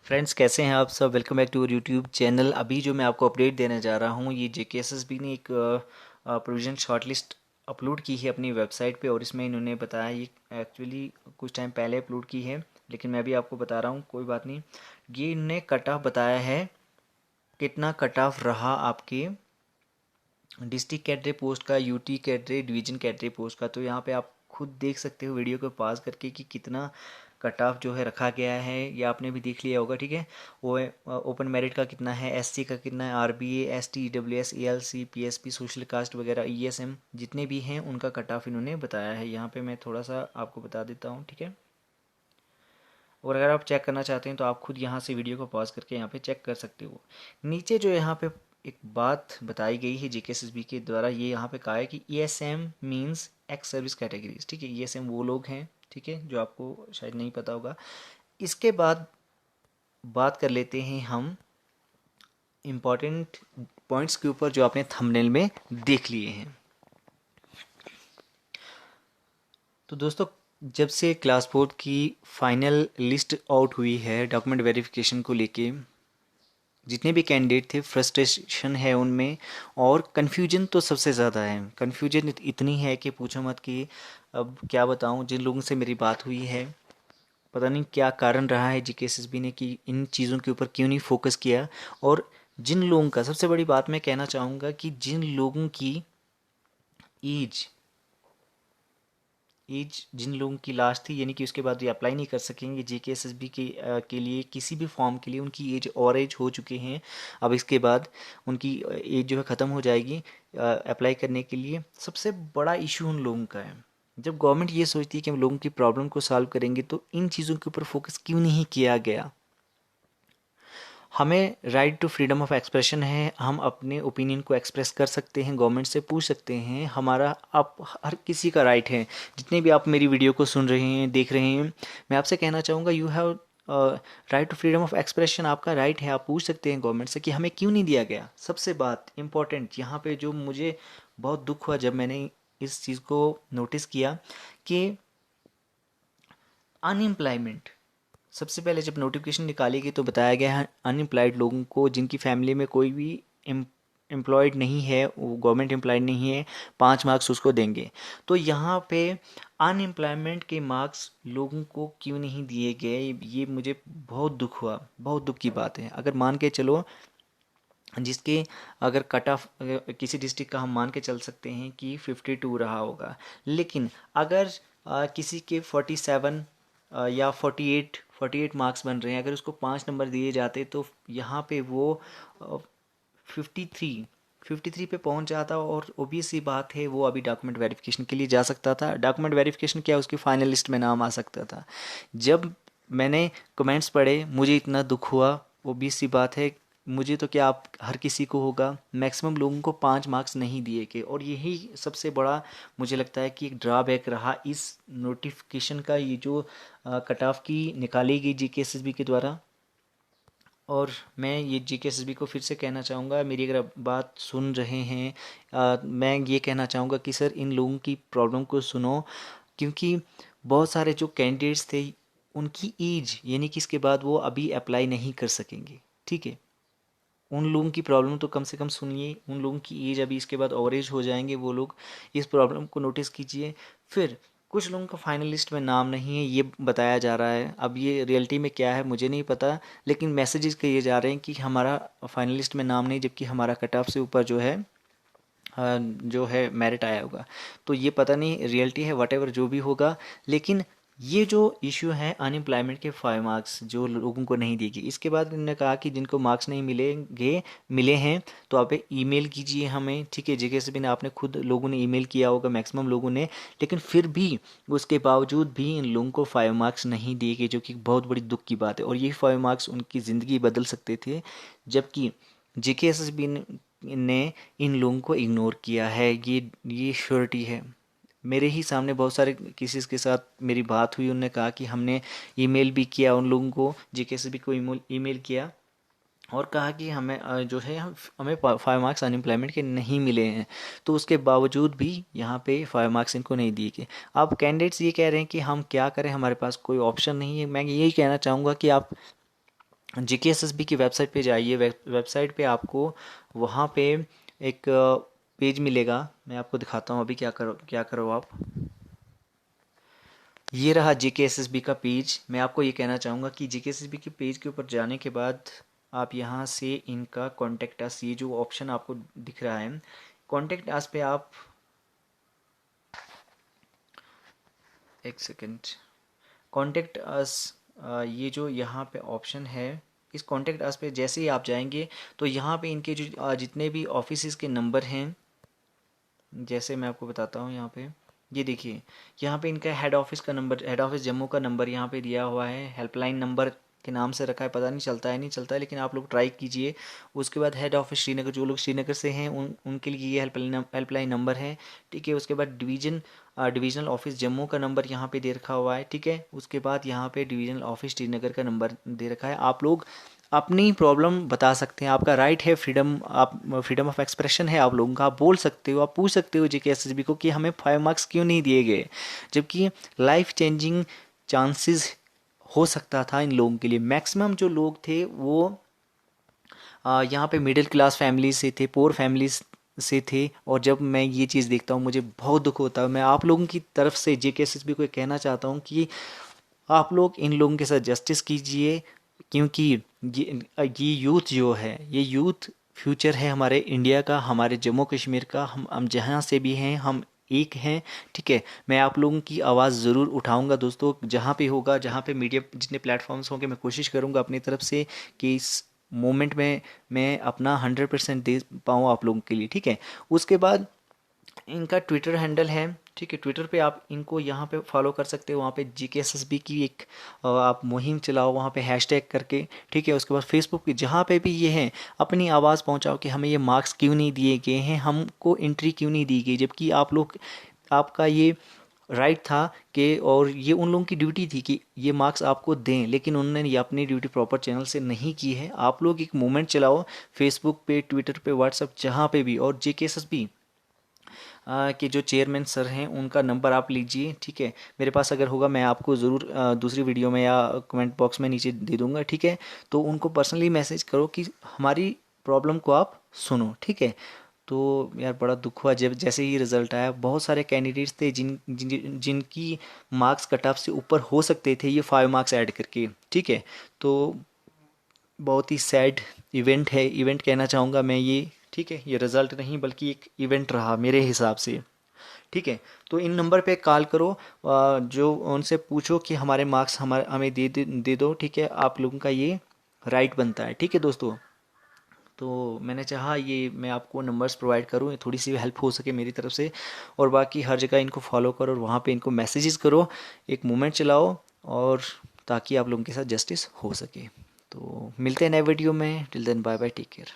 Friends, कैसे हैं आप सब। Welcome back to YouTube channel. अभी जो मैं आपको अपडेट देने जा रहा हूँ, ये जेकेएसएसबी ने एक प्रोविजन शॉर्टलिस्ट अपलोड की है अपनी वेबसाइट पे। और इसमें इन्होंने बताया, ये एक्चुअली कुछ टाइम पहले अपलोड की है, लेकिन मैं भी आपको बता रहा हूँ, कोई बात नहीं। ये इन्होंने कट ऑफ बताया है, कितना कट ऑफ रहा आपके डिस्ट्रिक्ट कैडरे पोस्ट का, UT cadre, division cadre post का। तो यहाँ पे आप खुद देख सकते हो वीडियो को पॉज करके कि कितना कट ऑफ जो है रखा गया है। ये आपने भी देख लिया होगा, ठीक है। वो ओपन मेरिट का कितना है, एससी का कितना है, RBA, ST, EWS, ALC, PSP, social caste वगैरह, ईएसएम जितने भी हैं उनका कट ऑफ इन्होंने बताया है। यहाँ पे मैं थोड़ा सा आपको बता देता हूँ, ठीक है। और अगर आप चेक करना चाहते हैं तो आप खुद यहाँ से वीडियो को पॉज करके यहाँ पे चेक कर सकते हो। नीचे जो यहाँ पे एक बात बताई गई है जेकेएसएसबी के द्वारा, ये यहाँ पे कहा है कि ESM means ex service categories, ठीक है। ईएसएम वो लोग हैं, ठीक है, जो आपको शायद नहीं पता होगा। इसके बाद बात कर लेते हैं हम इम्पॉर्टेंट पॉइंट्स के ऊपर जो आपने थंबनेल में देख लिए हैं। तो दोस्तों, जब से क्लास फोर्थ की फाइनल लिस्ट आउट हुई है डॉक्यूमेंट वेरिफिकेशन को लेके, जितने भी कैंडिडेट थे फ्रस्ट्रेशन है उनमें, और कन्फ्यूजन तो सबसे ज़्यादा है। कन्फ्यूजन इतनी है कि पूछो मत, कि अब क्या बताऊं। जिन लोगों से मेरी बात हुई है, पता नहीं क्या कारण रहा है जेकेएसएसबी ने कि इन चीज़ों के ऊपर क्यों नहीं फोकस किया। और जिन लोगों का, सबसे बड़ी बात मैं कहना चाहूँगा कि जिन लोगों की एज एज जिन लोगों की लास्ट थी, यानी कि उसके बाद ये अप्लाई नहीं कर सकेंगे जेकेएसएसबी के लिए किसी भी फॉर्म के लिए, उनकी एज और एज हो चुके हैं। अब इसके बाद उनकी एज जो है ख़त्म हो जाएगी अप्लाई करने के लिए। सबसे बड़ा इशू उन लोगों का है। जब गवर्नमेंट ये सोचती है कि हम लोगों की प्रॉब्लम को सॉल्व करेंगे, तो इन चीज़ों के ऊपर फोकस क्यों नहीं किया गया। हमें right to freedom of expression है, हम अपने ओपिनियन को एक्सप्रेस कर सकते हैं, गवर्नमेंट से पूछ सकते हैं, हमारा, आप हर किसी का राइट है। जितने भी आप मेरी वीडियो को सुन रहे हैं, देख रहे हैं, मैं आपसे कहना चाहूँगा, you have right to freedom of expression, आपका राइट है। आप पूछ सकते हैं गवर्नमेंट से कि हमें क्यों नहीं दिया गया। सबसे बात इम्पॉर्टेंट यहाँ पे जो मुझे बहुत दुख हुआ जब मैंने इस चीज़ को नोटिस किया कि अनएम्प्लॉयमेंट, सबसे पहले जब नोटिफिकेशन निकाली गई तो बताया गया है अनएम्प्लॉयड लोगों को, जिनकी फैमिली में कोई भी एम्प्लॉयड नहीं है, वो गवर्नमेंट एम्प्लॉयड नहीं है, 5 मार्क्स उसको देंगे। तो यहाँ पे अनएम्प्लॉयमेंट के मार्क्स लोगों को क्यों नहीं दिए गए, ये मुझे बहुत दुख हुआ। बहुत दुख की बात है। अगर मान के चलो, जिसके अगर कट ऑफ किसी डिस्ट्रिक्ट का हम मान के चल सकते हैं कि 52 रहा होगा, लेकिन अगर किसी के 47 या 48 मार्क्स बन रहे हैं, अगर उसको 5 नंबर दिए जाते तो यहाँ पे वो 53 पे पहुंच जाता। और ओबियस सी बात है, वो अभी डॉक्यूमेंट वेरिफिकेशन के लिए जा सकता था। डॉक्यूमेंट वेरिफिकेशन क्या, उसकी फाइनल लिस्ट में नाम आ सकता था। जब मैंने कमेंट्स पढ़े, मुझे इतना दुख हुआ। ओबियस सी बात है, मुझे तो क्या, आप हर किसी को होगा। मैक्सिमम लोगों को 5 मार्क्स नहीं दिए गए, और यही सबसे बड़ा मुझे लगता है कि एक ड्रॉबैक रहा इस नोटिफिकेशन का, ये जो कट ऑफ की निकाली गई जेकेएसएसबी के द्वारा। और मैं ये जेकेएसएसबी को फिर से कहना चाहूँगा, मेरी अगर आप बात सुन रहे हैं, मैं ये कहना चाहूँगा कि सर, इन लोगों की प्रॉब्लम को सुनो। क्योंकि बहुत सारे जो कैंडिडेट्स थे, उनकी एज, यानी कि इसके बाद वो अभी अप्लाई नहीं कर सकेंगे, ठीक है। उन लोगों की प्रॉब्लम तो कम से कम सुनिए। उन लोगों की एज अभी इसके बाद ओवरेज हो जाएंगे वो लोग, इस प्रॉब्लम को नोटिस कीजिए। फिर कुछ लोगों का फाइनल लिस्ट में नाम नहीं है, ये बताया जा रहा है। अब ये रियलिटी में क्या है मुझे नहीं पता, लेकिन मैसेजेस कहे जा रहे हैं कि हमारा फाइनल लिस्ट में नाम नहीं, जबकि हमारा कट ऑफ से ऊपर जो है जो है मेरिट आया होगा। तो ये पता नहीं रियलिटी है, वट एवर जो भी होगा। लेकिन ये जो इशू है अनएम्प्लॉयमेंट के 5 मार्क्स जो लोगों को नहीं दिए, इसके बाद इन्होंने कहा कि जिनको मार्क्स नहीं मिलेंगे, मिले हैं, तो आप ईमेल कीजिए हमें, ठीक है। जेकेएसएसबी ने, आपने खुद लोगों ने ईमेल किया होगा, मैक्सिमम लोगों ने। लेकिन फिर भी उसके बावजूद भी इन लोगों को 5 मार्क्स नहीं दिए गए, जो कि बहुत बड़ी दुख की बात है। और ये 5 मार्क्स उनकी ज़िंदगी बदल सकते थे, जबकि जेकेएसएसबी ने इन लोगों को इग्नोर किया है। ये श्योरिटी है। मेरे ही सामने बहुत सारे केसेस के साथ मेरी बात हुई, उन्होंने कहा कि हमने ईमेल भी किया उन लोगों को, जेकेएसबी को ईमेल किया, और कहा कि हमें जो है हमें 5 मार्क्स अनएम्प्लॉयमेंट के नहीं मिले हैं। तो उसके बावजूद भी यहाँ पे 5 मार्क्स इनको नहीं दिए गए। अब कैंडिडेट्स ये कह रहे हैं कि हम क्या करें, हमारे पास कोई ऑप्शन नहीं है। मैं यही कहना चाहूँगा कि आप GKSSB की वेबसाइट पे जाइए। वेबसाइट पे आपको वहाँ पे एक पेज मिलेगा। मैं आपको दिखाता हूँ अभी क्या करो आप। ये रहा GKSSB का पेज। मैं आपको ये कहना चाहूँगा कि GKSSB के पेज के ऊपर जाने के बाद आप यहाँ से इनका कॉन्टेक्ट अस, ये जो ऑप्शन आपको दिख रहा है कॉन्टेक्ट अस पे आप, एक सेकेंड, कॉन्टेक्ट अस, ये जो यहाँ पे ऑप्शन है इस कॉन्टेक्ट अस पे जैसे ही आप जाएंगे तो यहाँ पे इनके जो जितने भी ऑफिस के नंबर हैं, जैसे मैं आपको बताता हूँ यहाँ पे, ये देखिए यहाँ पे इनका हेड ऑफिस का नंबर, हेड ऑफिस जम्मू का नंबर यहाँ पे दिया हुआ है, हेल्पलाइन नंबर के नाम से रखा है, पता नहीं चलता है नहीं चलता है, लेकिन आप लोग ट्राई कीजिए। उसके बाद हेड ऑफिस श्रीनगर, जो लोग श्रीनगर से हैं उनके लिए ये हेल्पलाइन नंबर है, ठीक है। उसके बाद डिवीजनल ऑफिस जम्मू का नंबर यहाँ पे दे रखा हुआ है, ठीक है। उसके बाद यहाँ पे डिवीजनल ऑफिस श्रीनगर का नंबर दे रखा है। आप लोग अपनी प्रॉब्लम बता सकते हैं, आपका राइट है, फ्रीडम, आप फ्रीडम ऑफ एक्सप्रेशन है आप लोगों का, आप बोल सकते हो, आप पूछ सकते हो GKSSB को कि हमें 5 मार्क्स क्यों नहीं दिए गए, जबकि लाइफ चेंजिंग चांसेस हो सकता था इन लोगों के लिए। मैक्सिमम जो लोग थे वो यहाँ पे मिडिल क्लास फैमिली से थे, पुअर फैमिलीज से थे, और जब मैं ये चीज़ देखता हूँ मुझे बहुत दुख होता है। मैं आप लोगों की तरफ से GKSSB को कहना चाहता हूँ कि आप लोग इन लोगों के साथ जस्टिस कीजिए, क्योंकि ये यूथ जो है, ये यूथ फ्यूचर है हमारे इंडिया का, हमारे जम्मू कश्मीर का। हम जहाँ से भी हैं हम एक हैं, ठीक है। मैं आप लोगों की आवाज़ ज़रूर उठाऊंगा दोस्तों, जहाँ पे होगा, जहाँ पे मीडिया जितने प्लेटफॉर्म्स होंगे, मैं कोशिश करूंगा अपनी तरफ से कि इस मोमेंट में मैं अपना 100% दे पाऊँ आप लोगों के लिए, ठीक है। उसके बाद इनका ट्विटर हैंडल है, ठीक है। ट्विटर पे आप इनको यहाँ पे फॉलो कर सकते हो, वहाँ पे GKSSB की एक आप मुहिम चलाओ वहाँ पे हैशटैग करके, ठीक है। उसके बाद फेसबुक पे जहाँ पे भी ये हैं अपनी आवाज़ पहुँचाओ कि हमें ये मार्क्स क्यों नहीं दिए गए हैं, हमको एंट्री क्यों नहीं दी गई, जबकि आप लोग, आपका ये राइट था कि, और ये उन लोगों की ड्यूटी थी कि ये मार्क्स आपको दें, लेकिन उन्होंने ये अपनी ड्यूटी प्रॉपर चैनल से नहीं की है। आप लोग एक मूवमेंट चलाओ फेसबुक पे, ट्विटर पे, व्हाट्सअप, जहाँ पे भी। और GKSSB के जो चेयरमैन सर हैं उनका नंबर आप लीजिए, ठीक है। मेरे पास अगर होगा मैं आपको ज़रूर दूसरी वीडियो में या कमेंट बॉक्स में नीचे दे दूंगा, ठीक है। तो उनको पर्सनली मैसेज करो कि हमारी प्रॉब्लम को आप सुनो, ठीक है। तो यार बड़ा दुख हुआ जब जैसे ही रिज़ल्ट आया। बहुत सारे कैंडिडेट्स थे जिनकी मार्क्स कट ऑफ से ऊपर हो सकते थे, ये 5 मार्क्स ऐड करके, ठीक है। तो बहुत ही सैड इवेंट है, इवेंट कहना चाहूँगा मैं ये, ठीक है। ये रिज़ल्ट नहीं बल्कि एक इवेंट रहा मेरे हिसाब से, ठीक है। तो इन नंबर पे कॉल करो, जो उनसे पूछो कि हमारे मार्क्स हमें दे दो, ठीक है। आप लोगों का ये राइट बनता है, ठीक है दोस्तों। तो मैंने चाहा ये मैं आपको नंबर्स प्रोवाइड करूँ, थोड़ी सी हेल्प हो सके मेरी तरफ से। और बाकी हर जगह इनको फॉलो करो और वहाँ पे इनको मैसेजेस करो, एक मूवमेंट चलाओ, और ताकि आप लोगों के साथ जस्टिस हो सके। तो मिलते हैं नए वीडियो में, till then bye bye, take care.